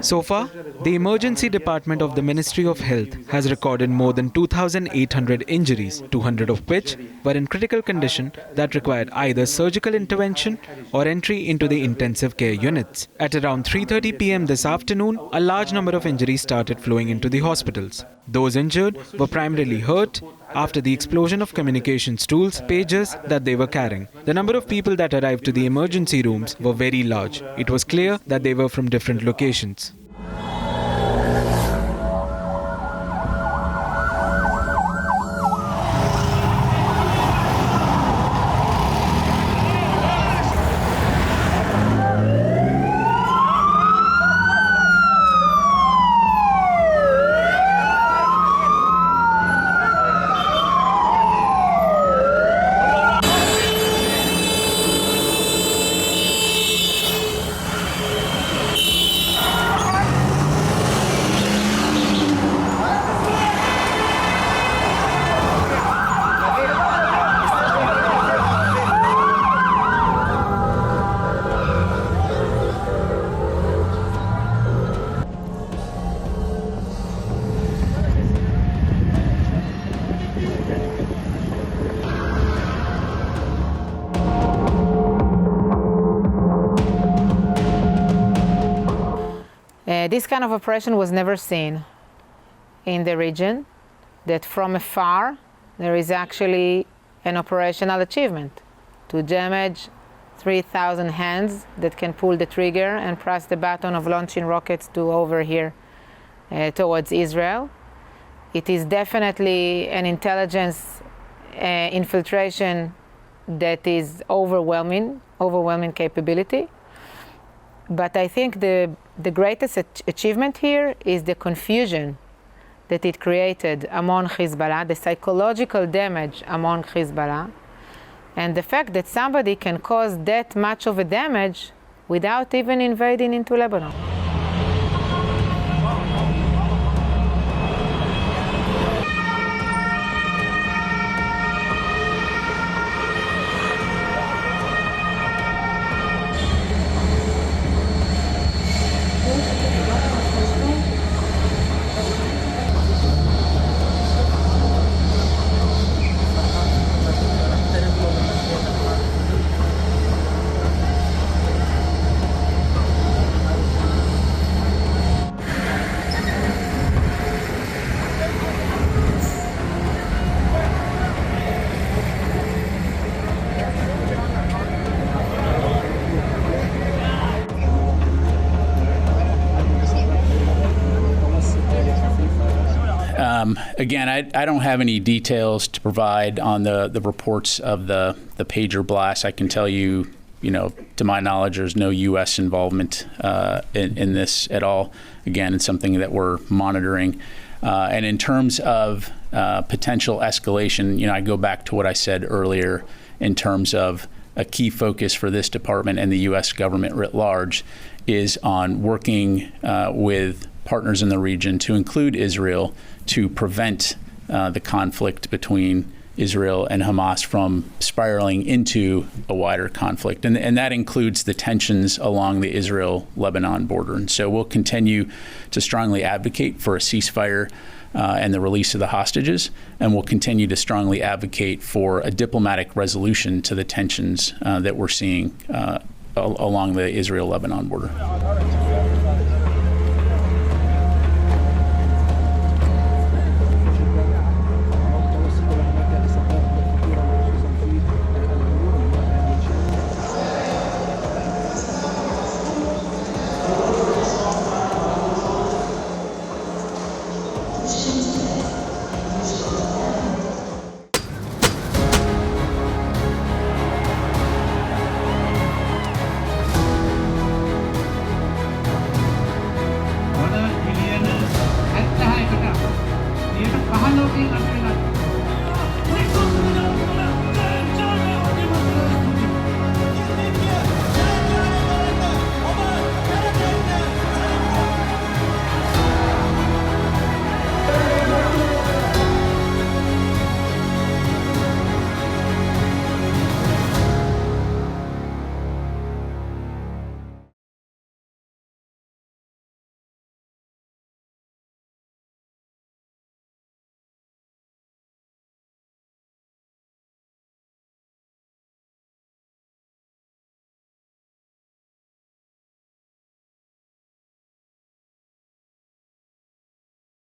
So far, the emergency department of the Ministry of Health has recorded more than 2,800 injuries, 200 of which were in critical condition that required either surgical intervention or entry into the intensive care units. At around 3:30 p.m. this afternoon, a large number of injuries started flowing into the hospitals. Those injured were primarily hurt after the explosion of communications tools, pagers that they were carrying. The number of people that arrived to the emergency rooms were very large. It was clear that they were from different locations. This kind of operation was never seen in the region, that from afar there is actually an operational achievement to damage 3,000 hands that can pull the trigger and press the button of launching rockets to over here towards Israel. It is definitely an intelligence infiltration that is overwhelming capability. But I think the greatest achievement here is the confusion that it created among Hezbollah, the psychological damage among Hezbollah, and the fact that somebody can cause that much of a damage without even invading into Lebanon. Again, I don't have any details to provide on the reports of the pager blast. I can tell you, to my knowledge, there's no U.S. involvement in this at all. Again, it's something that we're monitoring. And in terms of potential escalation, I go back to what I said earlier in terms of a key focus for this department and the U.S. government writ large is on working with partners in the region, to include Israel, to prevent the conflict between Israel and Hamas from spiraling into a wider conflict. And that includes the tensions along the Israel-Lebanon border. And so we'll continue to strongly advocate for a ceasefire and the release of the hostages, and we'll continue to strongly advocate for a diplomatic resolution to the tensions that we're seeing along the Israel-Lebanon border.